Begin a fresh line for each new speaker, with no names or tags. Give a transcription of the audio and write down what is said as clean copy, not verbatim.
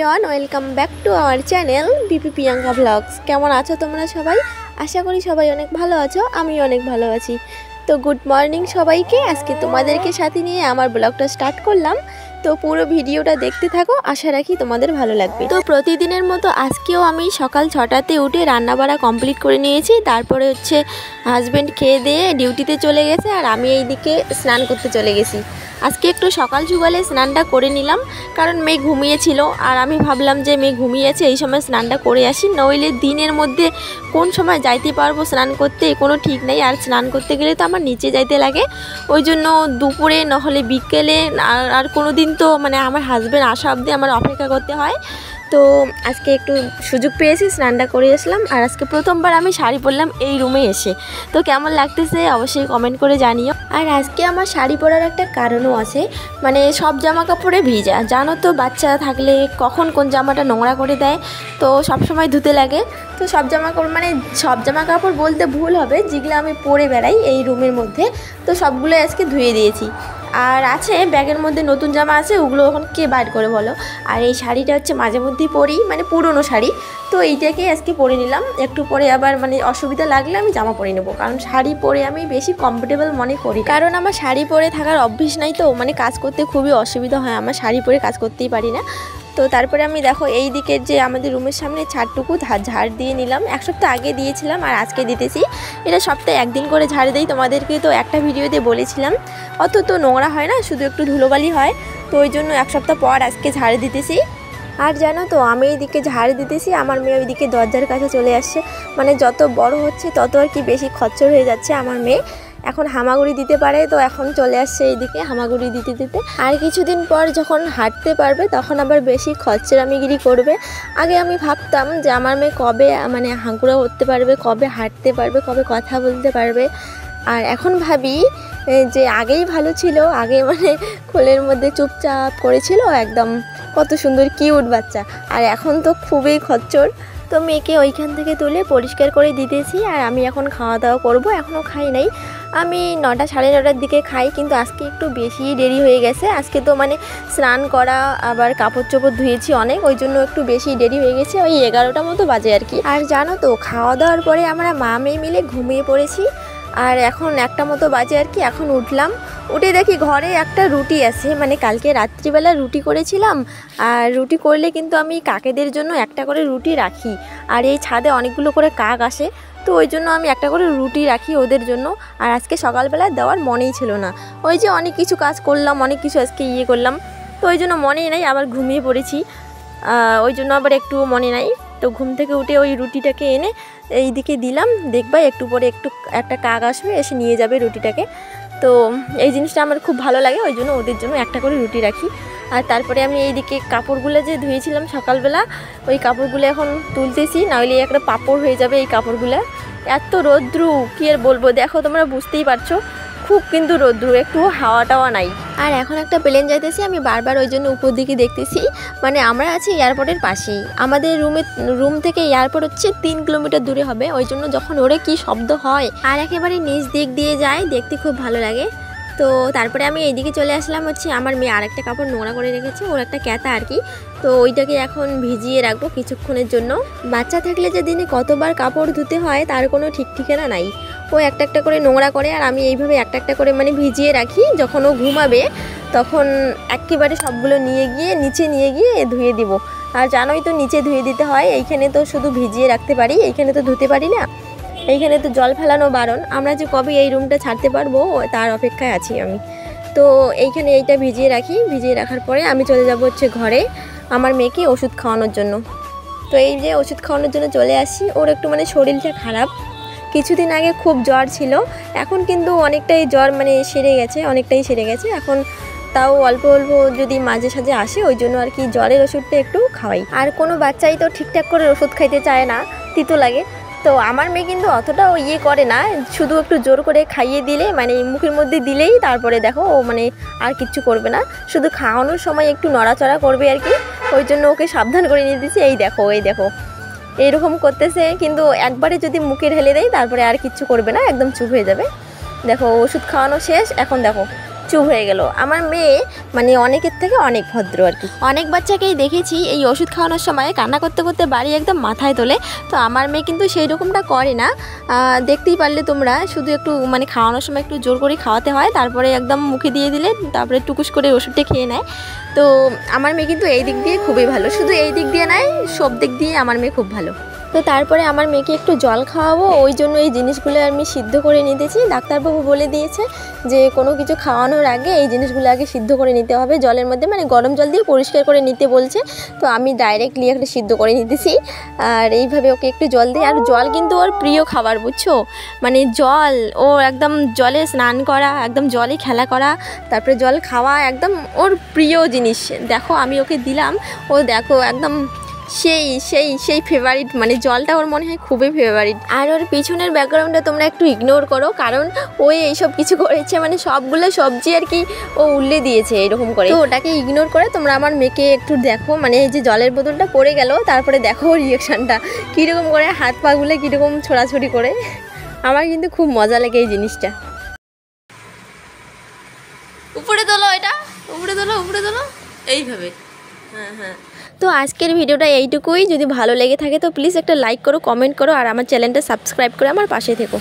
Everyone, welcome back to our channel BP Priyanka blogs. কেমন আছো তোমরা সবাই? আশা করি সবাই অনেক ভালো আছো, আমি অনেক ভালো আছি। তো গুড মর্নিং সবাইকে। আজকে তোমাদেরকে সাথে নিয়ে আমার ব্লগটা স্টার্ট করলাম। তো পুরো ভিডিওটা দেখতে থাকো, আশা রাখি তোমাদের ভালো লাগবে। তো প্রতিদিনের মতো আজকেও আমি সকাল 6টাতে উঠে রান্নাবাড়া কমপ্লিট করে নিয়েছি। তারপরে হাজব্যান্ড খেয়ে দিয়ে ডিউটিতে চলে গেছে, আর আমি এইদিকে স্নান করতে চলে গেছি। আজকে একটু সকাল সকালে স্নানটা করে নিলাম, কারণ মেয়ে ঘুমিয়েছিল, আর আমি ভাবলাম যে মেয়ে ঘুমিয়েছে এই সময় স্নানটা করে আসি, নইলে দিনের মধ্যে কোন সময় যাইতে পারবো স্নান করতে কোনো ঠিক নেই। আর স্নান করতে গেলে তো আমার নিচে যাইতে লাগে, ওই জন্য দুপুরে নহলে বিকেলে, আর কোনো দিন তো আমার হাজব্যান্ড আসা অবধি আমার অপেক্ষা করতে হয়। তো আজকে একটু সুযোগ পেয়েছি, স্নানটা করে আসলাম। আর আজকে প্রথমবার আমি শাড়ি পরলাম এই রুমে এসে। তো কেমন লাগতেছে অবশ্যই কমেন্ট করে জানিও। আর আজকে আমার শাড়ি পরার একটা কারণও আছে, সব জামা কাপড়ে ভিজা, জানো তো বাচ্চা থাকলে কখন কোন জামাটা নোংরা করে দেয়, তো সব সময় ধুতে লাগে। তো সব জামা কাপড় সব জামা কাপড় বলতে ভুল হবে, যেগুলো আমি পরে বেড়াই এই রুমের মধ্যে, তো সবগুলো আজকে ধুয়ে দিয়েছি। আর আছে ব্যাগের মধ্যে নতুন জামা আছে, ওগুলো এখন কে বাইর করে বলো। আর এই শাড়িটা মাঝে মধ্যেই পরি, পুরনো শাড়ি, তো এইটাকে আজকে পরে নিলাম। একটু পরে আবার অসুবিধা লাগলে আমি জামা পরে নেবো, কারণ শাড়ি পরে আমি বেশি কমফোর্টেবল মনে করি, কারণ আমার শাড়ি পরে থাকার অভ্যেস নাই। তো কাজ করতে খুবই অসুবিধা হয়, আমার শাড়ি পরে কাজ করতেই পারি না। তো তারপরে আমি দেখো এই দিকের যে আমাদের রুমের সামনে ছাদটুকু ঝাড় দিয়ে নিলাম। এক সপ্তাহ আগে দিয়েছিলাম আর আজকে দিতেছি, এটা সপ্তাহে একদিন করে ঝাড় দিই। তোমাদেরকে তো একটা ভিডিওতে বলেছিলাম, অত তো নোংরা হয় না, শুধু একটু ধুলোবালি হয়, তো ওই জন্য এক সপ্তাহ পর আজকে ঝাড় দিতেছি। আর জানো তো আমি এইদিকে ঝাড় দিতেছি, আমার মেয়ে ওইদিকে দরজার কাছে চলে আসছে। যত বড় হচ্ছে তত আর কি বেশি খচ্চর হয়ে যাচ্ছে আমার মেয়ে, এখন হামাগুড়ি দিতে পারে, তো এখন চলে আসছে এইদিকে হামাগুড়ি দিতে দিতে। আর কিছুদিন পর যখন হাঁটতে পারবে তখন আবার বেশি খচ্চরামিগিরি করবে। আগে আমি ভাবতাম যে আমার মেয়ে কবে হাঁকুড়া উঠতে পারবে, কবে হাঁটতে পারবে, কবে কথা বলতে পারবে। আর এখন ভাবি যে আগেই ভালো ছিল, আগে কোলের মধ্যে চুপচাপ করেছিল একদম, কত সুন্দর কিউট বাচ্চা। আর এখন তো খুবই খচ্চর। তো মেয়েকে ওইখান থেকে তুলে পরিষ্কার করে দিতেছি, আর আমি এখন খাওয়া দাওয়া করব। এখনও খাই নাই, আমি 9টা সাড়ে 9টার দিকে খাই, কিন্তু আজকে একটু বেশি দেরি হয়ে গেছে। আজকে তো স্নান করা আবার কাপড় চোপড় ধুয়েছি অনেক, ওই জন্য একটু বেশি দেরি হয়ে গেছে, ওই 11টা মতো বাজে আর কি। আর জানো তো খাওয়া দাওয়ার পরে আমরা মা মেয়ে মিলে ঘুমিয়ে পড়েছি, আর এখন 1টা মতো বাজে আর কি। এখন উঠলাম, উঠে দেখি ঘরে একটা রুটি আছে, কালকে রাত্রিবেলা রুটি করেছিলাম। আর রুটি করলে কিন্তু আমি কাকেদের জন্য একটা করে রুটি রাখি, আর এই ছাদে অনেকগুলো করে কাক আসে, তো ওই জন্য আমি একটা করে রুটি রাখি ওদের জন্য। আর আজকে সকালবেলা দেওয়ার মনেই ছিল না, ওই যে অনেক কিছু কাজ করলাম, অনেক কিছু আজকে করলাম, তো ওই জন্য মনেই নাই, আবার ঘুমিয়ে পড়েছি, ওই জন্য আবার একটু মনে নাই। তো ঘুম থেকে উঠে ওই রুটিটাকে এনে এই দিকে দিলাম, দেখবা একটু পরে একটা কাক আসবে, এসে নিয়ে যাবে রুটিটাকে। তো এই জিনিসটা আমার খুব ভালো লাগে, ওই জন্য ওদের জন্য একটা করে রুটি রাখি। আর তারপরে আমি এইদিকে কাপড়গুলো যে ধুয়েছিলাম সকালবেলা, ওই কাপড়গুলো এখন তুলতেছি, নাহলে একটা পাপড় হয়ে যাবে এই কাপড়গুলো। এত রৌদ্রু কি আর বলবো, দেখো তোমরা বুঝতেই পারছো, খুব কিন্তু রৌদ্রু, একটু হাওয়া টাওয়া নাই। আর এখন একটা প্লেন যাইতেছি, আমি বারবার ওই জন্য উপর দিকে দেখতেছি। আমরা আছি এয়ারপোর্টের পাশেই, আমাদের রুম থেকে এয়ারপোর্ট 3 কিলোমিটার দূরে হবে, ওই জন্য যখন ওরে কি শব্দ হয়, আর একেবারে নিচ দিক দিয়ে যায়, দেখতে খুব ভালো লাগে। তো তারপরে আমি এইদিকে চলে আসলাম, আমার মেয়ে আরেকটা কাপড় নোংরা করে রেখেছে, ওর একটা ক্যাতা আর কি, তো ওইটাকে এখন ভিজিয়ে রাখবো কিছুক্ষণের জন্য। বাচ্চা থাকলে যে দিনে কতবার কাপড় ধুতে হয় তার কোনো ঠিক ঠিকানা নাই, ও একটা একটা করে নোংরা করে, আর আমি এইভাবে একটা একটা করে ভিজিয়ে রাখি। যখন ও ঘুমাবে তখন একেবারে সবগুলো নিচে নিয়ে গিয়ে ধুয়ে দিব। আর জানোই তো নিচে ধুয়ে দিতে হয়, এইখানে তো শুধু ভিজিয়ে রাখতে পারি, এইখানে তো ধুতে পারি না, এইখানে তো জল ফেলানো বারণ। আমরা যে কবে এই রুমটা ছাড়তে পারবো তার অপেক্ষায় আছি আমি। তো এইখানে এইটা ভিজিয়ে রাখি, ভিজিয়ে রাখার পরে আমি চলে যাব ঘরে আমার মেয়েকে ওষুধ খাওয়ানোর জন্য। তো এই যে ওষুধ খাওয়ানোর জন্য চলে আসি, ওর একটু শরীরটা খারাপ, কিছুদিন আগে খুব জ্বর ছিল, এখন কিন্তু অনেকটাই জ্বর অনেকটাই সেরে গেছে এখন, তাও অল্প অল্প যদি মাঝে সাঝে আসে, ওই জন্য আর কি জ্বরের ওষুধটা একটু খাওয়াই। আর কোনো বাচ্চাই তো ঠিকঠাক করে ওষুধ খাইতে চায় না, তিতো লাগে। তো আমার মেয়ে কিন্তু অতটাও করে না, শুধু একটু জোর করে খাইয়ে দিলে মুখের মধ্যে দিলেই তারপরে দেখো ও আর কিচ্ছু করবে না, শুধু খাওয়ানোর সময় একটু নড়াচড়া করবে আর কি, ওই জন্য ওকে সাবধান করে নিয়ে দিচ্ছি। এই দেখো এইরকম করতেছে, কিন্তু একবারে যদি মুখে ঢেলে দেয় তারপরে আর কিচ্ছু করবে না, একদম চুপ হয়ে যাবে। দেখো ওষুধ খাওয়ানো শেষ, এখন দেখো চুপ হয়ে গেল। আমার মেয়ে মানে অনেকের থেকে অনেক ভদ্র আর কি। অনেক বাচ্চাকেই দেখেছি এই ওষুধ খাওয়ানোর সময় কান্না করতে করতে বাড়ি একদম মাথায় তোলে, তো আমার মেয়ে কিন্তু সেই রকমটা করে না। দেখতেই পারলে তোমরা, শুধু একটু মানে খাওয়ানোর সময় একটু জোর করে খাওয়াতে হয়, তারপরে একদম মুখে দিয়ে দিলে তারপরে টুকুস করে ওষুধটা খেয়ে নেয়। তো আমার মেয়ে কিন্তু এই দিক দিয়ে খুবই ভালো, শুধু এই দিক দিয়ে নয়, সব দিক দিয়ে আমার মেয়ে খুব ভালো। তো তারপরে আমার মেয়েকে একটু জল খাওয়াবো, ওই জন্য এই জিনিসগুলো আমি সিদ্ধ করে নিতেছি। ডাক্তারবাবু বলে দিয়েছে যে কোনো কিছু খাওয়ানোর আগে এই জিনিসগুলো আগে সিদ্ধ করে নিতে হবে জলের মধ্যে, মানে গরম জল দিয়ে পরিষ্কার করে নিতে বলছে। তো আমি ডাইরেক্টলি একটা সিদ্ধ করে নিতেছি, আর এইভাবে ওকে একটু জল দিই। আর জল কিন্তু ওর প্রিয় খাবার, বুঝছো, মানে জল, ও একদম জলে স্নান করা, একদম জলে খেলা করা, তারপরে জল খাওয়া একদম ওর প্রিয় জিনিস। দেখো আমি ওকে দিলাম, ও দেখো একদম সেই সেই সেই ফেভারিট, মানে জলটা ওর মনে হয় খুবই ফেভারিট। আর ওর পিছনের ব্যাকগ্রাউন্ডটা তোমরা একটু ইগনোর করো, কারণ ও এইসব কিছু করেছে, মানে সবগুলো সবজি আর কি ও উল্লে দিয়েছে এরকম করে, তো ওটাকে ইগনোর করে তোমরা আমার মেয়েকে একটু দেখো। মানে এই যে জলের বোতলটা পড়ে গেল, তারপরে দেখো রিয়াকশানটা কীরকম করে, হাত পাগুলো কীরকম ছোড়াছুড়ি করে। আমার কিন্তু খুব মজা লাগে এই জিনিসটা। উপরে তোলো, এটা উপরে তোলো, উপরে তোলো, এইভাবে। হ্যাঁ হ্যাঁ। তো আজকের ভিডিওটা এইটুকুই। যদি ভালো লেগে থাকে তো প্লিজ একটা লাইক করো, কমেন্ট করো, আর আমার চ্যানেলটা সাবস্ক্রাইব করে আমার পাশে থেকো।